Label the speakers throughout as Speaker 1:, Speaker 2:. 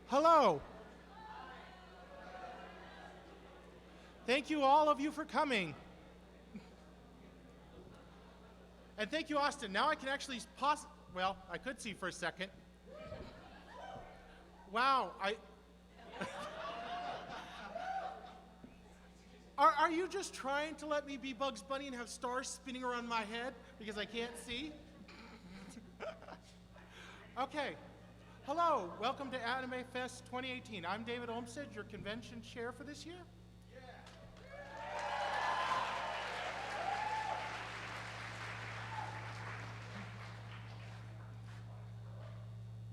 Speaker 1: Hello. Thank you, all of you, for coming. And thank you, Austin. Now I can actually well, I could see for a second. Wow, Are you just trying to let me be Bugs Bunny and have stars spinning around my head because I can't see? Okay. Hello, welcome to AnimeFest 2018. I'm David Olmsted, your convention chair for this year.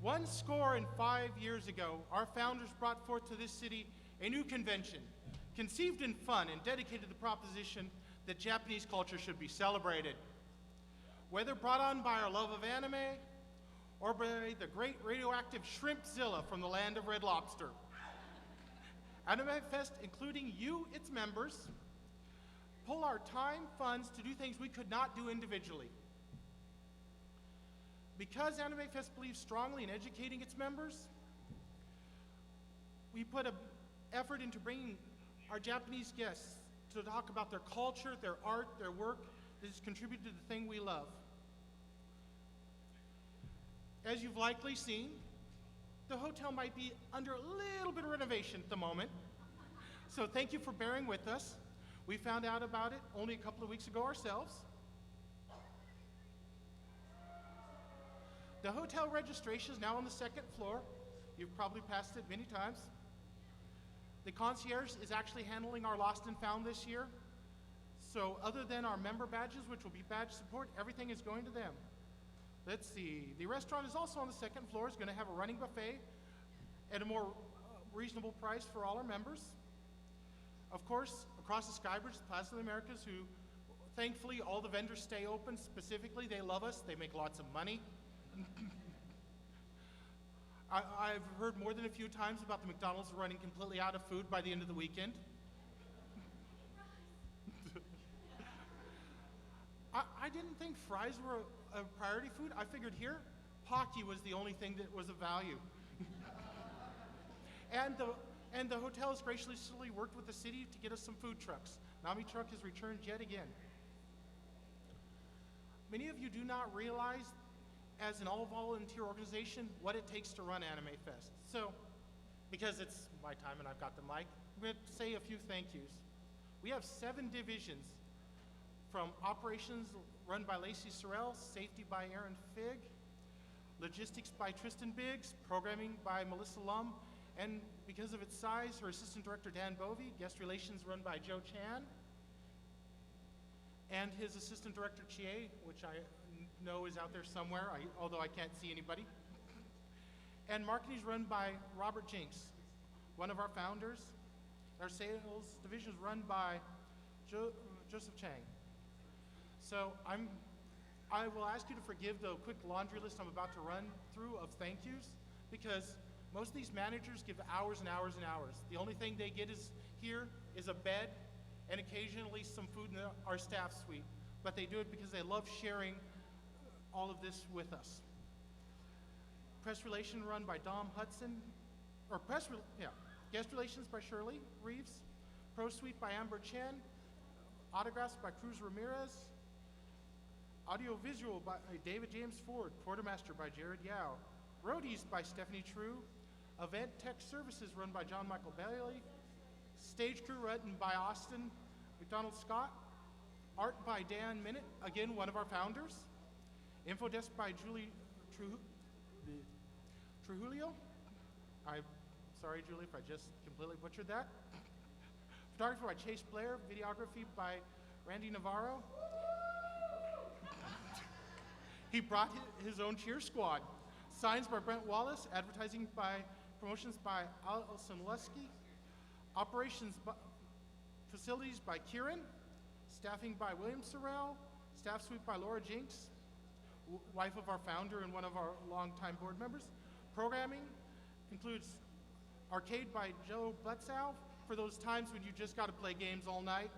Speaker 1: One score and 5 years ago, our founders brought forth to this city a new convention, conceived in fun and dedicated to the proposition that Japanese culture should be celebrated. Whether brought on by our love of anime, or by the great radioactive Shrimpzilla from the land of Red Lobster. AnimeFest, including you, its members, pull our time, funds to do things we could not do individually. Because AnimeFest believes strongly in educating its members, we put an effort into bringing our Japanese guests to talk about their culture, their art, their work that has contributed to the thing we love. As you've likely seen, the hotel might be under a little bit of renovation at the moment. So thank you for bearing with us. We found out about it only a couple of weeks ago ourselves. The hotel registration is now on the second floor. You've probably passed it many times. The concierge is actually handling our lost and found this year. So other than our member badges, which will be badge support, everything is going to them. Let's see, the restaurant is also on the second floor. It's going to have a running buffet at a more reasonable price for all our members. Of course, across the Skybridge, the Plaza of the Americas, who thankfully all the vendors stay open. Specifically, they love us. They make lots of money. I've heard more than a few times about the McDonald's running completely out of food by the end of the weekend. I didn't think fries were a priority food. I figured here, Pocky was the only thing that was of value. and the hotel has graciously worked with the city to get us some food trucks. Nami Truck has returned yet again. Many of you do not realize, as an all-volunteer organization, what it takes to run AnimeFest. So, because it's my time and I've got the mic, I'm going to say a few thank yous. We have 7 divisions, from operations run by Lacey Sorrell, safety by Aaron Figg, logistics by Tristan Biggs, programming by Melissa Lum, and because of its size, her assistant director Dan Bovey, guest relations run by Joe Chan, and his assistant director Chie, which I know is out there somewhere, although I can't see anybody. And marketing is run by Robert Jinks, one of our founders. Our sales division is run by Joseph Chang. So I will ask you to forgive the quick laundry list I'm about to run through of thank yous, because most of these managers give hours and hours and hours. The only thing they get here is a bed and occasionally some food in our staff suite. But they do it because they love sharing all of this with us. Press relation run by Dom Hudson, guest relations by Shirley Reeves, Pro Suite by Amber Chen, autographs by Cruz Ramirez, audio visual by David James Ford, quartermaster by Jared Yao, roadies by Stephanie True, event tech services run by John Michael Bailey, stage crew written by Austin McDonald Scott, art by Dan Minute, again one of our founders, info desk by Julie Trujillo. I'm sorry, Julie, if I just completely butchered that. Photography by Chase Blair, videography by Randy Navarro. He brought his own cheer squad. Signs by Brent Wallace, advertising by promotions by Alison Lusky, operations facilities by Kieran, staffing by William Sorrell, staff suite by Laura Jinks, wife of our founder and one of our longtime board members. Programming includes arcade by Joe Butzow for those times when you just got to play games all night.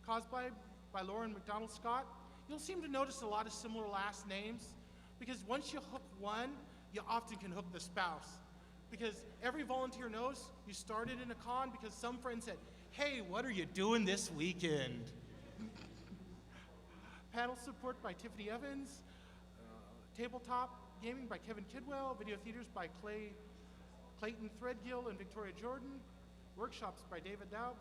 Speaker 1: Cosplay by Lauren McDonald Scott. You'll seem to notice a lot of similar last names because once you hook one, you often can hook the spouse. because every volunteer knows you started in a con because some friend said, hey, what are you doing this weekend? Panel support by Tiffany Evans, tabletop gaming by Kevin Kidwell, video theaters by Clayton Threadgill and Victoria Jordan, workshops by David Daub,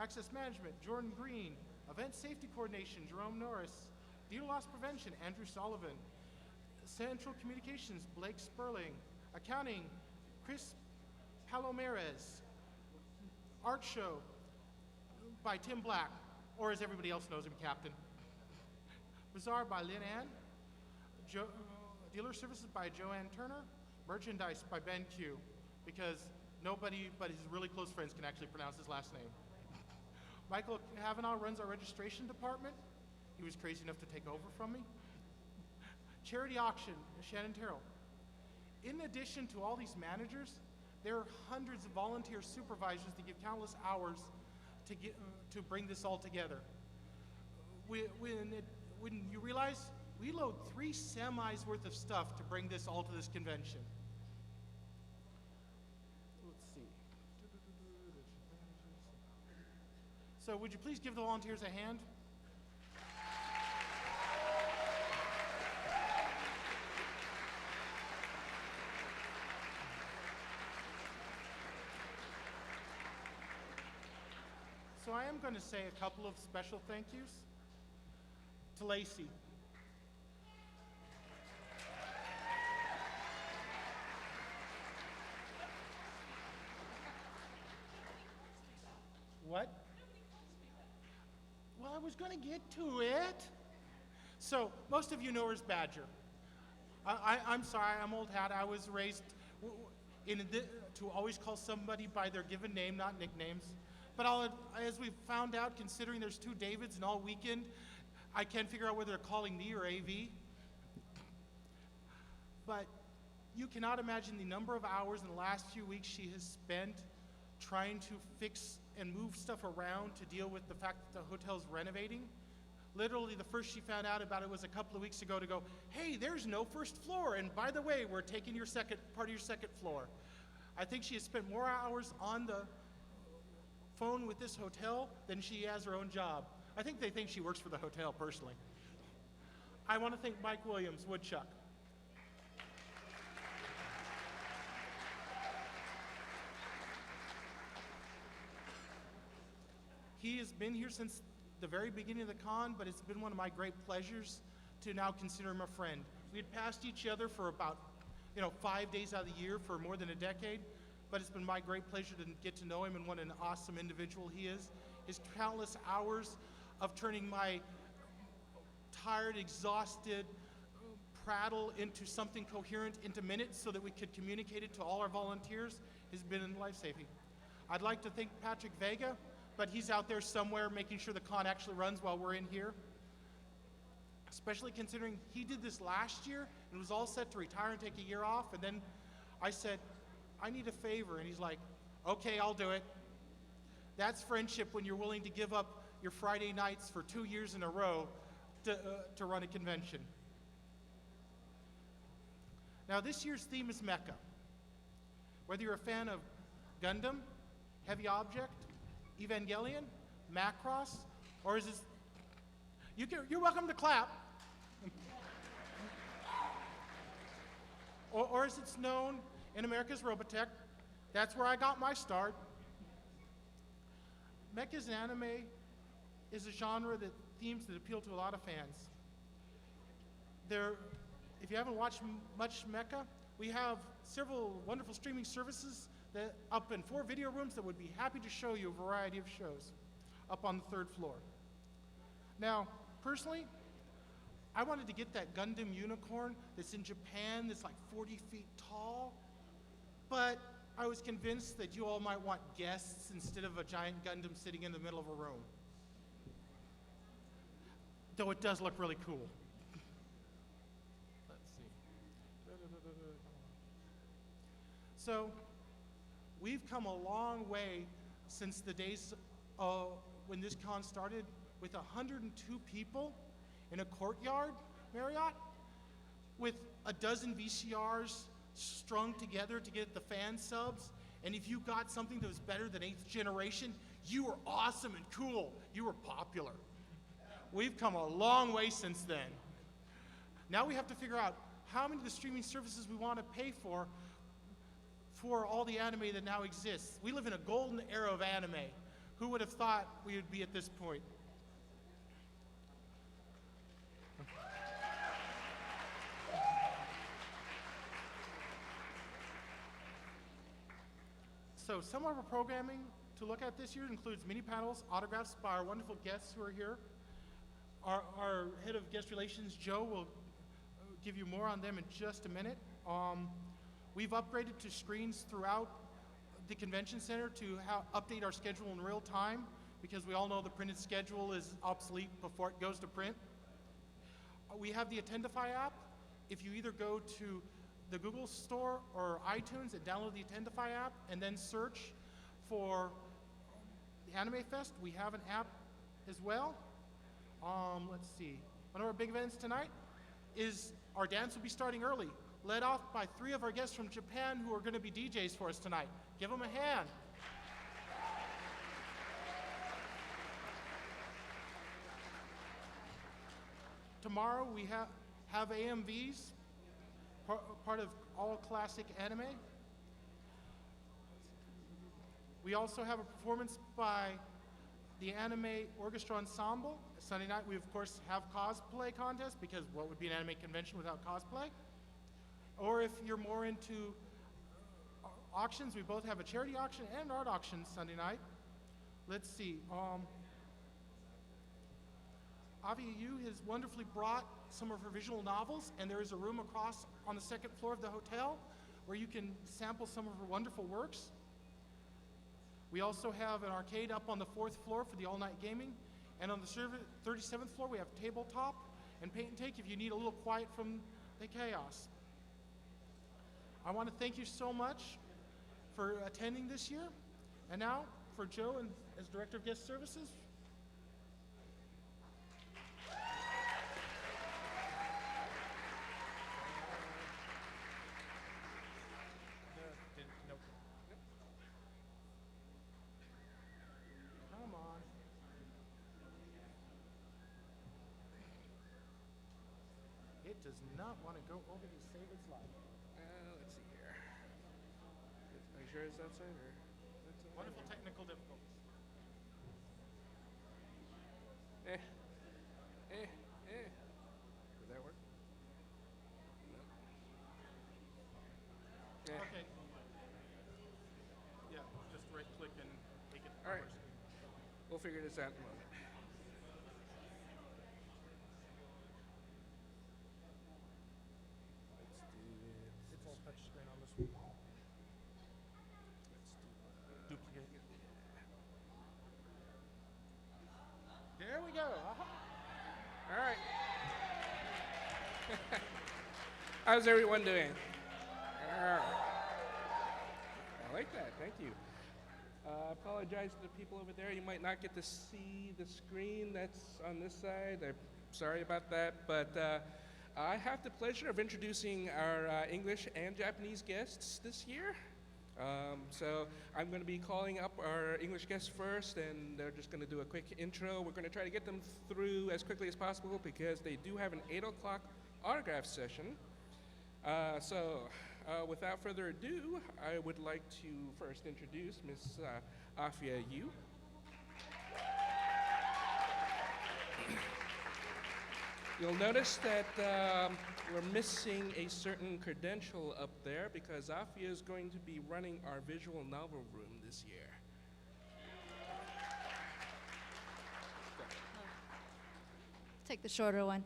Speaker 1: access management, Jordan Green, event safety coordination, Jerome Norris, dealer loss prevention, Andrew Sullivan, central communications, Blake Sperling, accounting, Chris Palomares, art show by Tim Black, or as everybody else knows him, Captain. Bazaar by Lynn Ann, dealer services by Joanne Turner, merchandise by Ben Q, because nobody but his really close friends can actually pronounce his last name. Michael Kavanaugh runs our registration department. He was crazy enough to take over from me. Charity auction, Shannon Terrell. In addition to all these managers, there are hundreds of volunteer supervisors that give countless hours to bring this all together. When you realize we load 3 semis worth of stuff to bring this all to this convention. Let's see. So would you please give the volunteers a hand? So I am going to say a couple of special thank yous to Lacey. What? Well, I was going to get to it. So most of you know her as Badger. I'm sorry, I'm old hat. I was raised to always call somebody by their given name, not nicknames. But as we found out, considering there's 2 Davids and all weekend, I can't figure out whether they're calling me or AV. But you cannot imagine the number of hours in the last few weeks she has spent trying to fix and move stuff around to deal with the fact that the hotel's renovating. Literally, the first she found out about it was a couple of weeks ago to go, hey, there's no first floor, and by the way, we're taking your part of your second floor. I think she has spent more hours on the phone with this hotel than she has her own job. I think they think she works for the hotel, personally. I want to thank Mike Williams, Woodchuck. He has been here since the very beginning of the con, but it's been one of my great pleasures to now consider him a friend. We had passed each other for about 5 days out of the year for more than a decade, but it's been my great pleasure to get to know him and what an awesome individual he is. His countless hours of turning my tired, exhausted prattle into something coherent into minutes so that we could communicate it to all our volunteers has been life-saving. I'd like to thank Patrick Vega, but he's out there somewhere making sure the con actually runs while we're in here. Especially considering he did this last year and was all set to retire and take a year off, and then I said, I need a favor, and he's like, okay, I'll do it. That's friendship when you're willing to give up your Friday nights for 2 years in a row to run a convention. Now this year's theme is Mecha. Whether you're a fan of Gundam, Heavy Object, Evangelion, Macross, or is this, you're welcome to clap. or as it's known in America's Robotech, that's where I got my start. Mechas and anime is a genre that themes that appeal to a lot of fans. If you haven't watched much Mecha, we have several wonderful streaming services that up in 4 video rooms that would be happy to show you a variety of shows up on the 3rd floor. Now, personally, I wanted to get that Gundam unicorn that's in Japan that's like 40 feet tall, but I was convinced that you all might want guests instead of a giant Gundam sitting in the middle of a room. Though it does look really cool. Let's see. So, we've come a long way since the days when this con started with 102 people in a courtyard Marriott with a dozen VCRs strung together to get the fan subs. And if you got something that was better than 8th generation, you were awesome and cool. You were popular. We've come a long way since then. Now we have to figure out how many of the streaming services we want to pay for all the anime that now exists. We live in a golden era of anime. Who would have thought we would be at this point? So some of our programming to look at this year includes mini panels, autographs by our wonderful guests who are here. Our head of guest relations, Joe, will give you more on them in just a minute. We've upgraded to screens throughout the convention center to update our schedule in real time, because we all know the printed schedule is obsolete before it goes to print. We have the Attendify app. If you either go to the Google Store or iTunes and download the Attendify app and then search for the AnimeFest, we have an app as well. Let's see. One of our big events tonight is our dance will be starting early, led off by 3 of our guests from Japan who are going to be DJs for us tonight. Give them a hand. Tomorrow we have AMVs, part of all classic anime. We also have a performance by the Anime Orchestra Ensemble. Sunday night we of course have cosplay contest, because what would be an anime convention without cosplay? Or if you're more into auctions, we both have a charity auction and art auction Sunday night. Let's see. Avi Yu has wonderfully brought some of her visual novels, and there is a room across on the 2nd floor of the hotel where you can sample some of her wonderful works. We also have an arcade up on the 4th floor for the all-night gaming, and on the 37th floor we have tabletop and paint and take if you need a little quiet from the chaos. I want to thank you so much for attending this year. And now, for Joe and as Director of Guest Services. Come on. It does not want to go over to save its life.
Speaker 2: Let's see here. Are you sure it's outside or?
Speaker 1: Wonderful technical difficulties.
Speaker 2: Does that work? No.
Speaker 1: Okay. Yeah, just right click and make it.
Speaker 2: All right. We'll figure this out in a moment.
Speaker 1: It's all touch screen on this one. Duplicate. There we go.
Speaker 2: All right. How's everyone doing? I like that. Thank you. I apologize to the people over there. You might not get to see the screen that's on this side. I'm sorry about that. But I have the pleasure of introducing our English and Japanese guests this year. So I'm going to be calling up our English guests first, and they're just going to do a quick intro. We're going to try to get them through as quickly as possible because they do have an 8 o'clock autograph session. Without further ado, I would like to first introduce Miss Afia Yu. You'll notice that we're missing a certain credential up there because Afia is going to be running our visual novel room this year.
Speaker 3: Take the shorter one.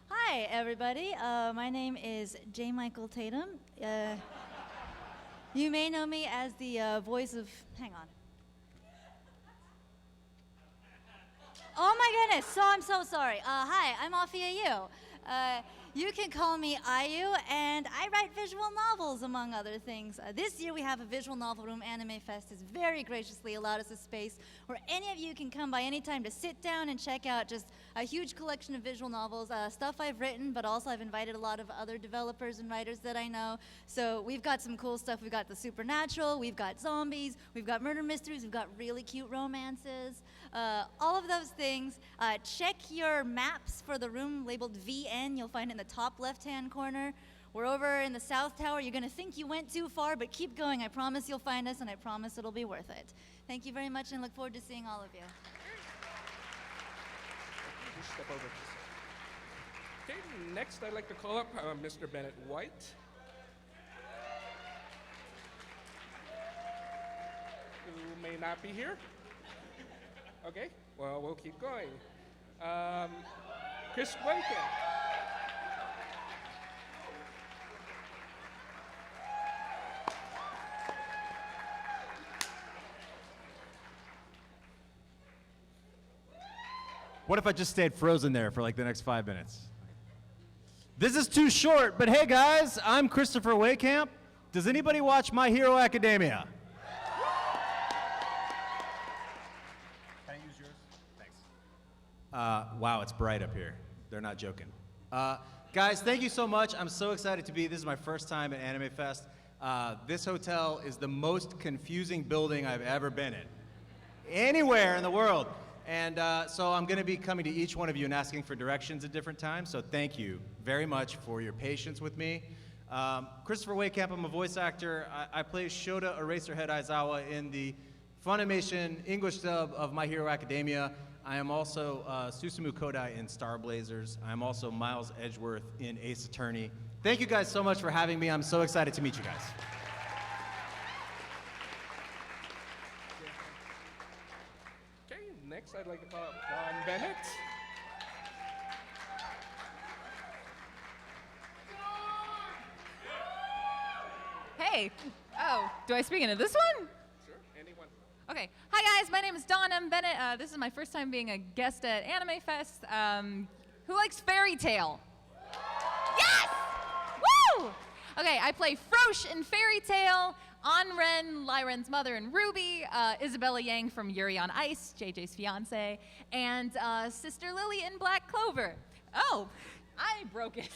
Speaker 3: Hi, everybody. My name is J. Michael Tatum. You may know me as the voice of... Hang on. Oh my goodness, I'm so sorry. Hi, I'm Afia Yu. You can call me Ayu, and I write visual novels, among other things. This year we have a visual novel room. AnimeFest has very graciously allowed us a space where any of you can come by anytime to sit down and check out just a huge collection of visual novels, stuff I've written, but also I've invited a lot of other developers and writers that I know. So we've got some cool stuff. We've got the supernatural, we've got zombies, we've got murder mysteries, we've got really cute romances, all of those things. Check your maps for the room labeled VN. You'll find it in the top left-hand corner. We're over in the South Tower. You're going to think you went too far, but keep going. I promise you'll find us, and I promise it'll be worth it. Thank you very much, and look forward to seeing all of you.
Speaker 2: Just step over. Okay, next I'd like to call up Mr. Bennett White. Who may not be here. Okay, well, we'll keep going. Chris Waken.
Speaker 4: What if I just stayed frozen there for like the next 5 minutes? This is too short, but hey guys, I'm Christopher Waycamp. Does anybody watch My Hero Academia? Can I use yours? Thanks. Wow, it's bright up here. They're not joking. Guys, thank you so much. I'm so excited to be. This is my first time at AnimeFest. This hotel is the most confusing building I've ever been in. Anywhere in the world. And so I'm going to be coming to each one of you and asking for directions at different times. So thank you very much for your patience with me. Christopher Waycamp, I'm a voice actor. I play Shota Eraserhead Aizawa in the Funimation English dub of My Hero Academia. I am also Susumu Kodai in Star Blazers. I'm also Miles Edgeworth in Ace Attorney. Thank you guys so much for having me. I'm so excited to meet you guys.
Speaker 2: Next, I'd like to call up John Bennett.
Speaker 5: Hey. Oh, do I speak into this one?
Speaker 2: Sure, anyone.
Speaker 5: Okay. Hi, guys. My name is Dawn M. Bennett. This is my first time being a guest at AnimeFest. Who likes Fairy Tale? Yes! Woo! Okay, I play Frosh in Fairy Tale, Anren, Lyren's mother in Ruby, Isabella Yang from Yuri on Ice, JJ's fiance, and Sister Lily in Black Clover. Oh, I broke it.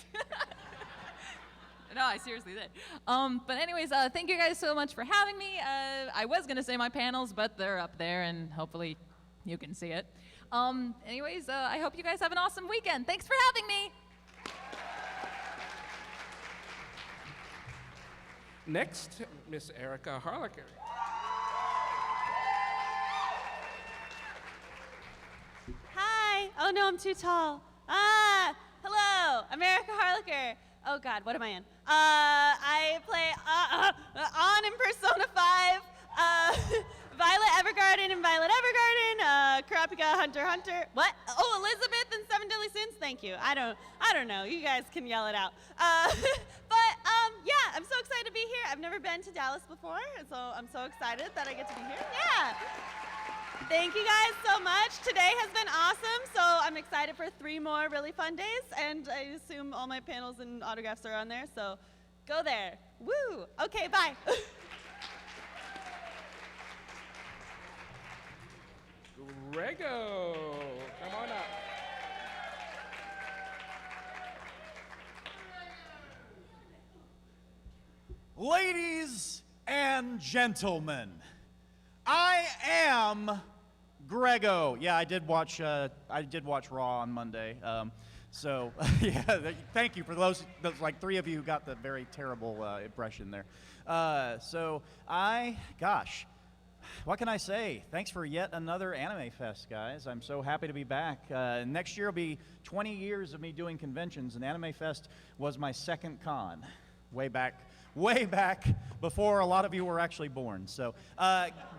Speaker 5: No, I seriously did. But anyways, thank you guys so much for having me. I was going to say my panels, but they're up there, and hopefully you can see it. Anyways, I hope you guys have an awesome weekend. Thanks for having me.
Speaker 2: Next, Miss Erica Harlacher.
Speaker 6: Hi. Oh no, I'm too tall. Hello. I'm Erica Harlacher. Oh God, what am I in? I play on in Persona 5. Violet Evergarden in Violet Evergarden. Kurapika Hunter x Hunter. What? Oh, Elizabeth in Seven Deadly Sins. Thank you. I don't know. You guys can yell it out. Yeah, I'm so excited to be here. I've never been to Dallas before, so I'm so excited that I get to be here. Yeah. Thank you guys so much. Today has been awesome, so I'm excited for 3 more really fun days, and I assume all my panels and autographs are on there, so go there. Woo! Okay, bye.
Speaker 2: Grego, come on up.
Speaker 7: Ladies and gentlemen, I am Grego. Yeah, I did watch Raw on Monday. So yeah, thank you for those like 3 of you who got the very terrible impression there. Gosh, what can I say? Thanks for yet another AnimeFest, guys. I'm so happy to be back. Next year will be 20 years of me doing conventions, and AnimeFest was my second con, way back before a lot of you were actually born. So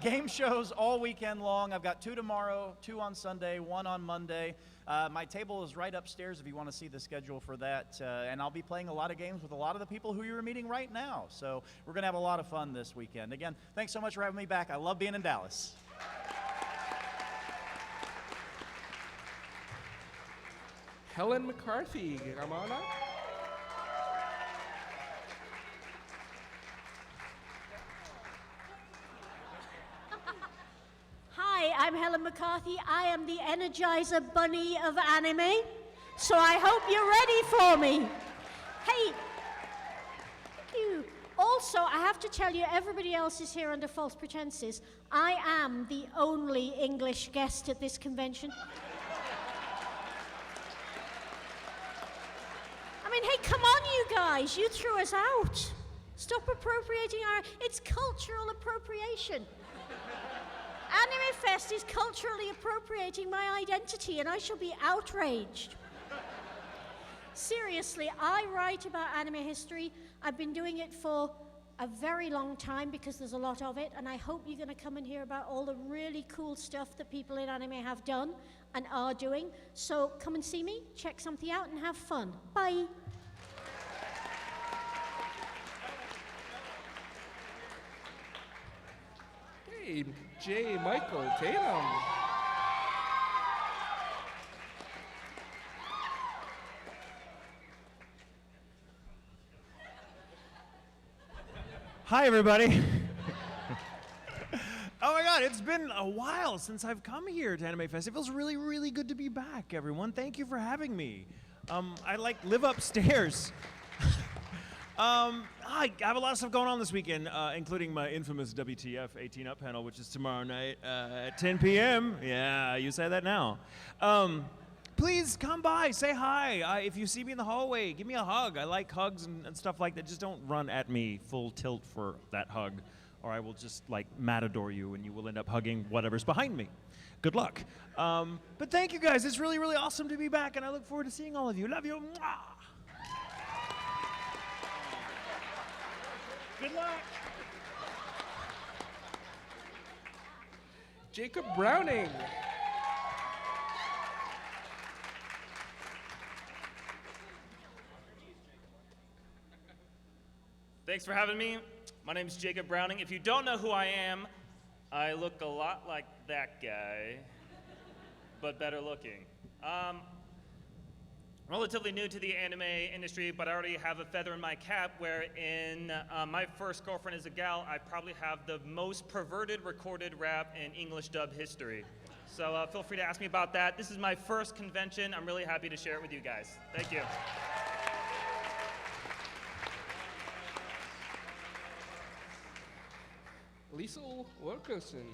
Speaker 7: game shows all weekend long. I've got 2 tomorrow, 2 on Sunday, 1 on Monday. My table is right upstairs if you want to see the schedule for that. And I'll be playing a lot of games with a lot of the people who you're meeting right now. So we're going to have a lot of fun this weekend. Again, thanks so much for having me back. I love being in Dallas.
Speaker 2: Helen McCarthy, come on up.
Speaker 8: Hi, I'm Helen McCarthy. I am the Energizer Bunny of anime. So I hope you're ready for me. Hey, thank you. Also, I have to tell you, everybody else is here under false pretenses. I am the only English guest at this convention. I mean, hey, come on, you guys. You threw us out. Stop appropriating our... It's cultural appropriation. AnimeFest is culturally appropriating my identity, and I shall be outraged. Seriously, I write about anime history. I've been doing it for a very long time because there's a lot of it, and I hope you're going to come and hear about all the really cool stuff that people in anime have done and are doing. So come and see me, check something out, and have fun. Bye.
Speaker 2: Hey, J. Michael Tatum.
Speaker 9: Hi, everybody. Oh my God, it's been a while since I've come here to AnimeFest. It feels really, really good to be back, everyone. Thank you for having me. I live upstairs. I have a lot of stuff going on this weekend, including my infamous WTF 18 Up panel, which is tomorrow night at 10 p.m. Yeah, you say that now. Please come by, say hi. If you see me in the hallway, give me a hug. I like hugs and stuff like that. Just don't run at me full tilt for that hug, or I will just matador you and you will end up hugging whatever's behind me. Good luck. But thank you guys. It's really, really awesome to be back, and I look forward to seeing all of you. Love you. Mwah! Good luck.
Speaker 2: Jacob Browning.
Speaker 10: Thanks for having me. My name is Jacob Browning. If you don't know who I am, I look a lot like that guy, but better looking. Relatively new to the anime industry, but I already have a feather in my cap where in My First Girlfriend is a Gal, I probably have the most perverted recorded rap in English dub history. So feel free to ask me about that. This is my first convention. I'm really happy to share it with you guys. Thank you.
Speaker 2: Liesel Wilkerson.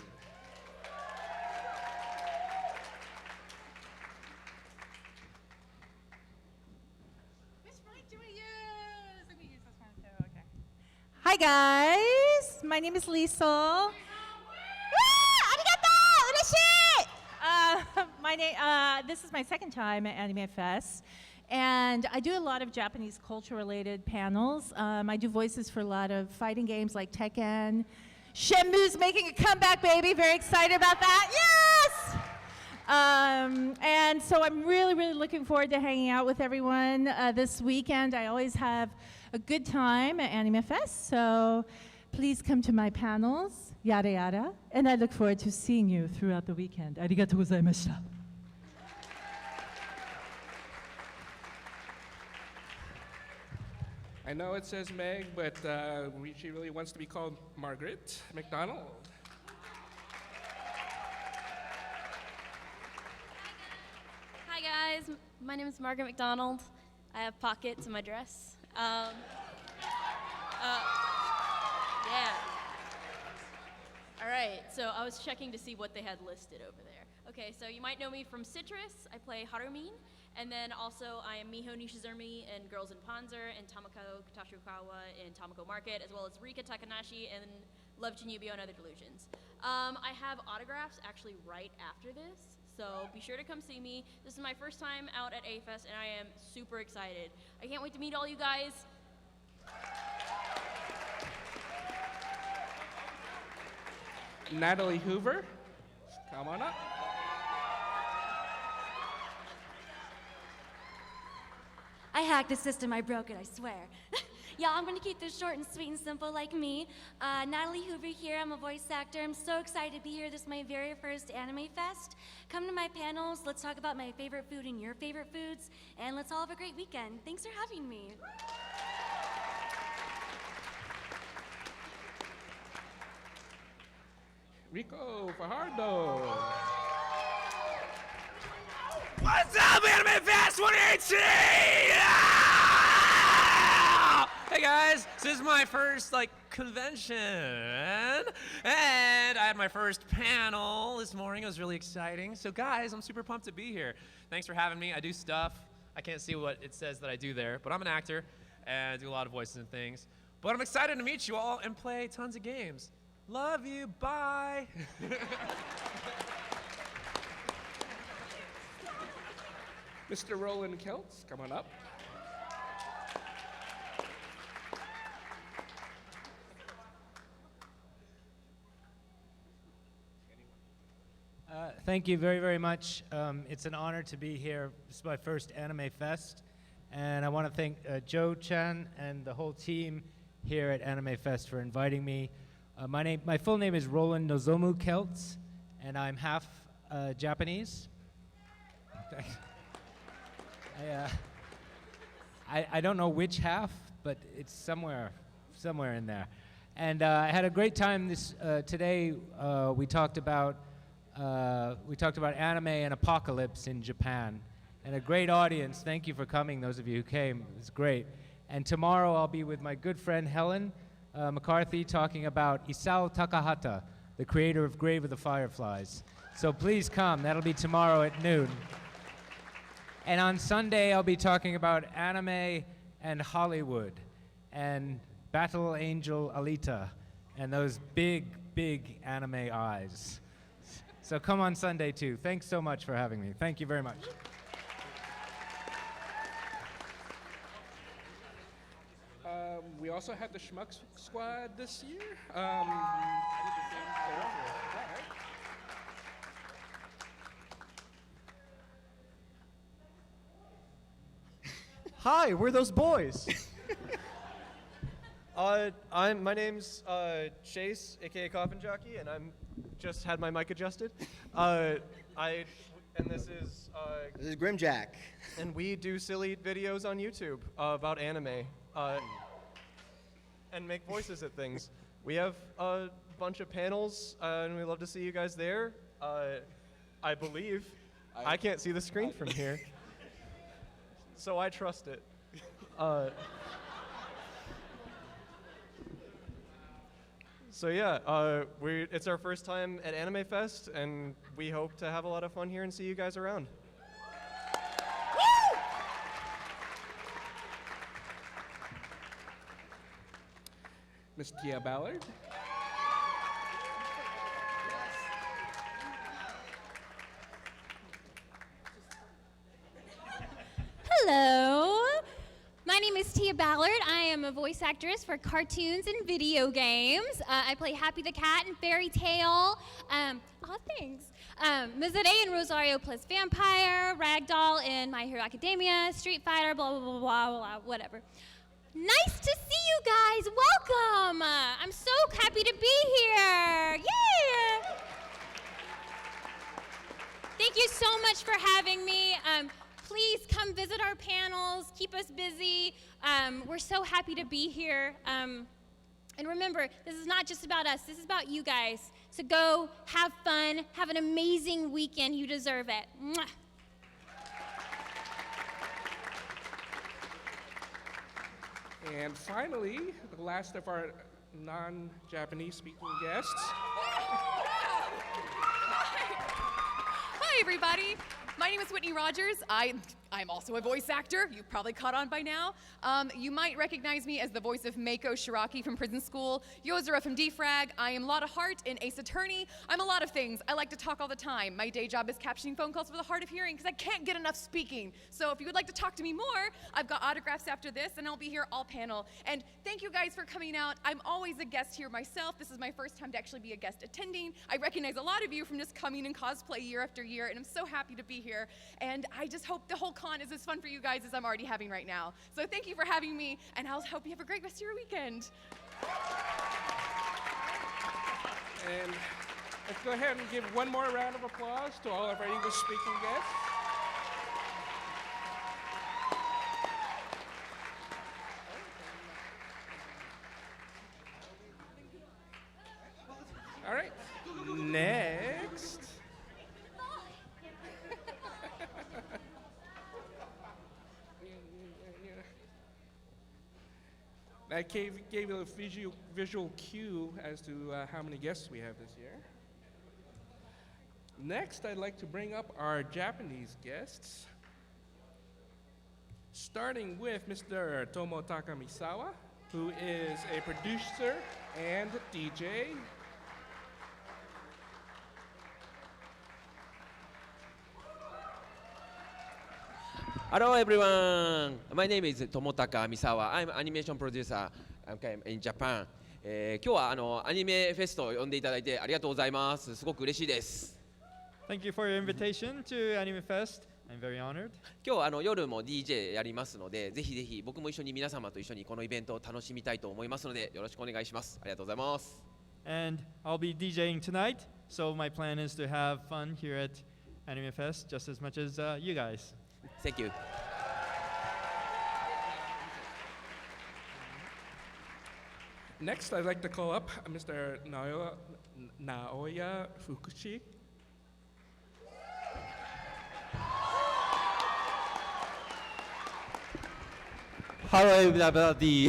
Speaker 11: Hi guys, my name is Liesel. This is my second time at AnimeFest, and I do a lot of Japanese culture-related panels. I do voices for a lot of fighting games like Tekken. Shenmue's making a comeback, baby. Very excited about that. Yes! And so I'm really, really looking forward to hanging out with everyone this weekend. I always have a good time at AnimeFest, so please come to my panels, yada yada, and I look forward to seeing you throughout the weekend. Arigatou gozaimashita.
Speaker 2: I know it says Meg, but she really wants to be called Margaret McDonald.
Speaker 12: Hi guys, my name is Margaret McDonald. I have pockets in my dress. Yeah. All right, so I was checking to see what they had listed over there. Okay, so you might know me from Citrus. I play Harumin. And then also I am Miho Nishizumi in Girls in Panzer and Tamako Tashukawa in Tamako Market, as well as Rika Takanashi in Love Chinubio and Other Delusions. I have autographs actually right after this, so be sure to come see me. This is my first time out at A-Fest, and I am super excited. I can't wait to meet all you guys.
Speaker 2: Natalie Hoover, come on up.
Speaker 13: I hacked the system, I broke it, I swear. Yeah, I'm gonna keep this short and sweet and simple like me. Natalie Hoover here, I'm a voice actor. I'm so excited to be here. This is my very first Anime Fest. Come to my panels, let's talk about my favorite food and your favorite foods, and let's all have a great weekend. Thanks for having me.
Speaker 2: Rico Fajardo.
Speaker 14: What's up, AnimeFest 2018? Hey guys, so this is my first convention, and I had my first panel this morning. It was really exciting. So guys, I'm super pumped to be here. Thanks for having me. I do stuff. I can't see what it says that I do there, but I'm an actor and I do a lot of voices and things. But I'm excited to meet you all and play tons of games. Love you. Bye.
Speaker 2: Mr. Roland Keltz, come on up.
Speaker 15: Thank you very, very much. It's an honor to be here. This is my first Anime Fest, and I want to thank Joe Chan and the whole team here at Anime Fest for inviting me. My full name is Roland Nozomu Keltz, and I'm half Japanese. I don't know which half, but it's somewhere in there. And I had a great time today. We talked about anime and apocalypse in Japan, and a great audience. Thank you for coming, those of you who came. It was great. And tomorrow I'll be with my good friend Helen McCarthy talking about Isao Takahata, the creator of Grave of the Fireflies. So please come. That'll be tomorrow at noon. And on Sunday, I'll be talking about anime and Hollywood and Battle Angel Alita and those big, big anime eyes. So come on Sunday, too. Thanks so much for having me. Thank you very much.
Speaker 2: We also had the Schmuck Squad this year.
Speaker 16: Hi, we're those boys. My name's Chase, aka Coffin Jockey, and I'm just had my mic adjusted. This is
Speaker 17: Grimjack,
Speaker 16: and we do silly videos on YouTube about anime, and make voices at things. We have a bunch of panels, and we love to see you guys there. I believe I can't see the screen from here. So I trust it. So yeah, it's our first time at AnimeFest, and we hope to have a lot of fun here and see you guys around.
Speaker 2: Miss Tia Ballard.
Speaker 18: Hello. My name is Tia Ballard. I am a voice actress for cartoons and video games. I play Happy the Cat in Fairy Tale. Thanks. Mizare in Rosario Plus Vampire, Ragdoll in My Hero Academia, Street Fighter, blah, blah, blah, blah, blah, whatever. Nice to see you guys. Welcome. I'm so happy to be here. Yeah. Thank you so much for having me. Please come visit our panels. Keep us busy. We're so happy to be here. And remember, this is not just about us. This is about you guys. So go have fun. Have an amazing weekend. You deserve it. Mwah.
Speaker 2: And finally, the last of our non-Japanese speaking guests.
Speaker 19: Hi, everybody. My name is Whitney Rogers. I'm also a voice actor. You've probably caught on by now. You might recognize me as the voice of Mako Shiraki from Prison School, Yozora from Defrag. I am Lotta Hart in Ace Attorney. I'm a lot of things. I like to talk all the time. My day job is captioning phone calls for the hard of hearing because I can't get enough speaking. So if you would like to talk to me more, I've got autographs after this, and I'll be here all panel. And thank you guys for coming out. I'm always a guest here myself. This is my first time to actually be a guest attending. I recognize a lot of you from just coming in cosplay year after year, and I'm so happy to be here. And I just hope the whole con is as fun for you guys as I'm already having right now. So thank you for having me, and I'll hope you have a great rest of your weekend.
Speaker 2: And let's go ahead and give one more round of applause to all of our English-speaking guests. All right, next. That gave you a visual cue as to how many guests we have this year. Next, I'd like to bring up our Japanese guests, starting with Mr. Tomotaka Misawa, who is a producer and DJ.
Speaker 17: Hello everyone, my name is Tomotaka Misawa. I'm animation producer in Japan. 今日はアニメフェストを呼んでいただいてありがとうございます。すごく嬉しいです。
Speaker 20: Thank you for your invitation to AnimeFest. I'm very honored.
Speaker 17: 今日は夜も DJ やりますので、ぜひぜひ僕も一緒に皆様と一緒にこのイベントを楽しみたいと思いますので、よろしくお願いします。ありがとうございます。
Speaker 20: And I'll be DJing tonight, so my plan is to have fun here at AnimeFest just as much as you guys.
Speaker 17: Thank you.
Speaker 2: Next, I'd like to call up Mr. Naoya Fukushi.
Speaker 21: Hello everybody.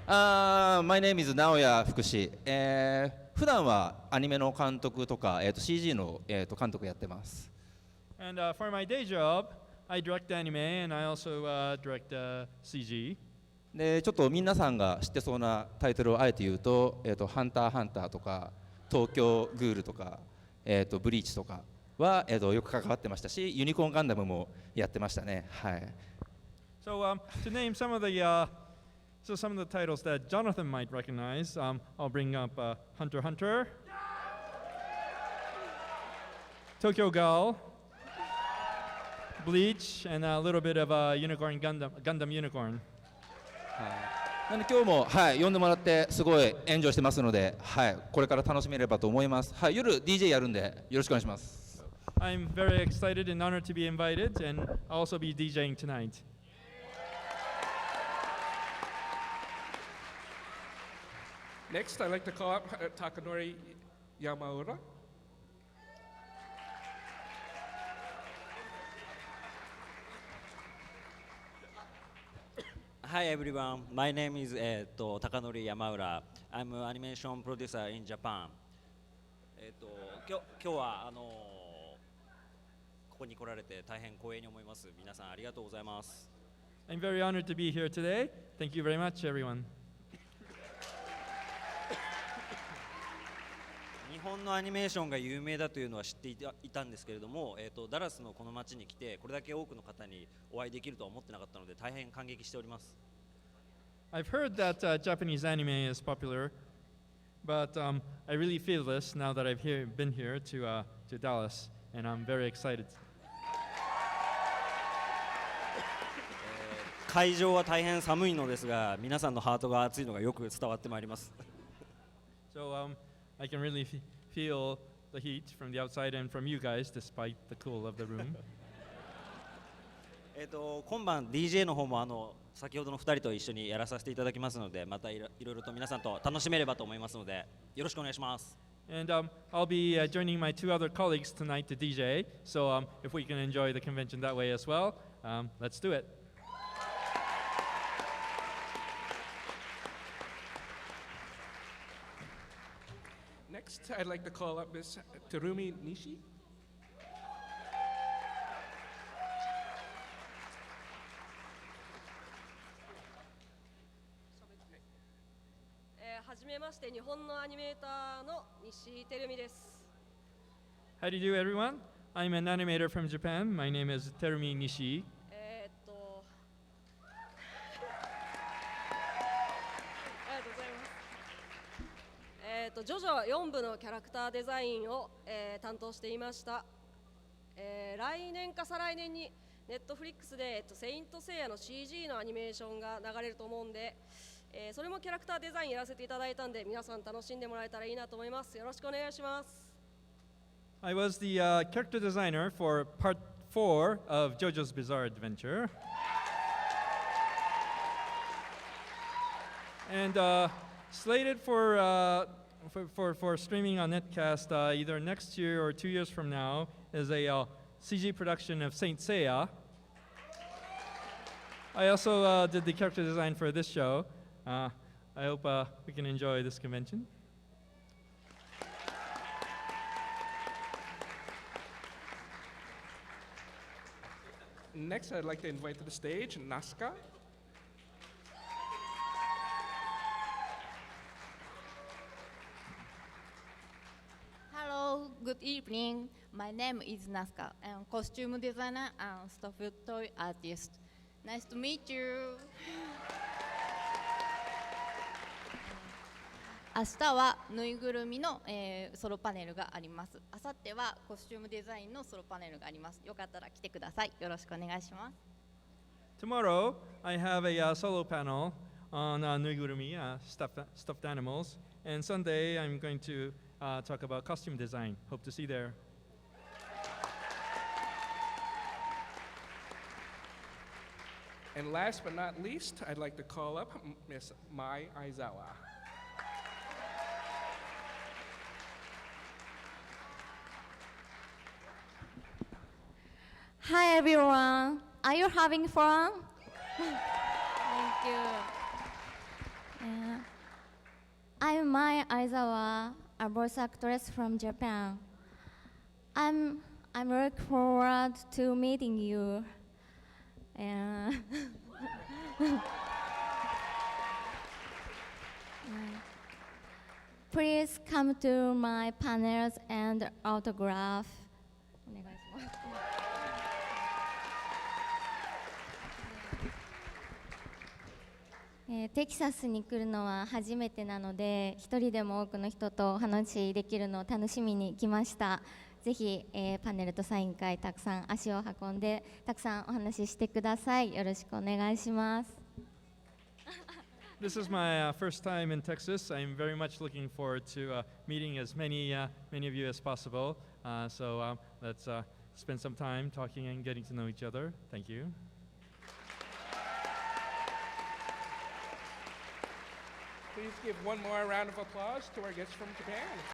Speaker 21: My name is Naoya Fukushi. 普段はアニメの監督とか、CG の、監督やってます。
Speaker 20: And for my day job, I direct anime and I also direct CG.
Speaker 21: でちょっと皆さんが知ってそうなタイトルをあえて言うと、ハンターハンターとか、東京グールとか、ブリーチとかは、よく関わってましたし、ユニコーンガンダムもやってましたね。はい。
Speaker 20: So to name some of the titles that Jonathan might recognize, I'll bring up Hunter x Hunter, Tokyo Ghoul, Bleach, and a little bit of Unicorn Gundam Unicorn.
Speaker 21: なので今日も、はい、呼んでもらってすごいエンジョイしてますので、はい、これから楽しめればと思います。はい、夜 DJ やるんでよろしくお願いします。
Speaker 20: I'm very excited and honored to be invited, and I'll also be DJing tonight.
Speaker 2: Next, I'd like to call up Takanori Yamaura.
Speaker 22: Hi everyone, my name is Takanori Yamaura. I'm an animation producer in Japan. 今日はここに来られて大変光栄に思います。皆さんありがとうございます。
Speaker 20: I'm very honored to be here today. Thank you very much, everyone.
Speaker 22: 日本のアニメーションが有名だというのは知っていたんですけれども、ダラスのこの街に来てこれだけ多くの方にお会いできるとは思ってなかったので大変感激しております。
Speaker 20: I've heard that Japanese anime is popular, but I really feel this now that I've been here to Dallas, and I'm very excited.
Speaker 22: 会場は大変寒いのですが、皆さんのハートが熱いのがよく伝わってまいります。
Speaker 20: So I can really feel the heat from the outside and from you guys, despite the cool of the room.
Speaker 22: 今晩 DJ の方も先ほどの2人と一緒にやらさせていただきますので、またいろいろと皆さんと楽しめればと思いますので、よろしくお願いします。
Speaker 20: And I'll be joining my two other colleagues tonight to DJ, so if we can enjoy the convention that way as well, let's do it.
Speaker 2: Next, I'd like to call up Ms. Terumi Nishi.
Speaker 23: はじめまして、日本のアニメーターの西照美です。
Speaker 20: How do you do, everyone? I'm an animator from Japan. My name is Terumi Nishi.
Speaker 23: ありがとうございます。ジョジョ4部のキャラクターデザインを、担当していました。来年か再来年にネットフリックスで、セイントセイヤの CG のアニメーションが流れると思うんで、それもキャラクターデザインやらせていただいたんで、皆さん楽しんでもらえたらいいなと思います。よろしくお願いします。
Speaker 20: I was the character designer for part 4 of JoJo's Bizarre Adventure. And slated for streaming on Netcast either next year or 2 years from now is a CG production of Saint Seiya. I also did the character design for this show. I hope we can enjoy this convention.
Speaker 2: Next, I'd like to invite to the stage Nazca.
Speaker 1: Hello, good evening. My name is Nazca. I'm costume designer and stuffed toy artist. Nice to meet you. 明日はぬいぐるみの、ソロパネルがあります。明後日はコスチュームデザインのソロパネルがあります。よかったら来てください。よろしくお願いします。
Speaker 20: Tomorrow, I have a solo panel on nuigurumi, stuffed animals. And Sunday, I'm going to talk about costume design. Hope to see you there.
Speaker 2: And last but not least, I'd like to call up Miss Mai Aizawa.
Speaker 3: Hi everyone, are you having fun? Thank you. I'm Mai Aizawa, a voice actress from Japan. I'm looking forward to meeting you. Please come to my panels and autograph. お願いします。テキサスに来るのは初めてなので、一人でも多くの人とお話できるのを楽しみに来ました。ぜひ、パネルとサイン会たくさん足を運んで、たくさんお話ししてください。よろしくお願いします。
Speaker 20: This is my first time in Texas. I'm very much looking forward to meeting as many of you as possible. So let's spend some time talking and getting to know each other. Thank you.
Speaker 2: Please give one more round of applause to our guests from Japan.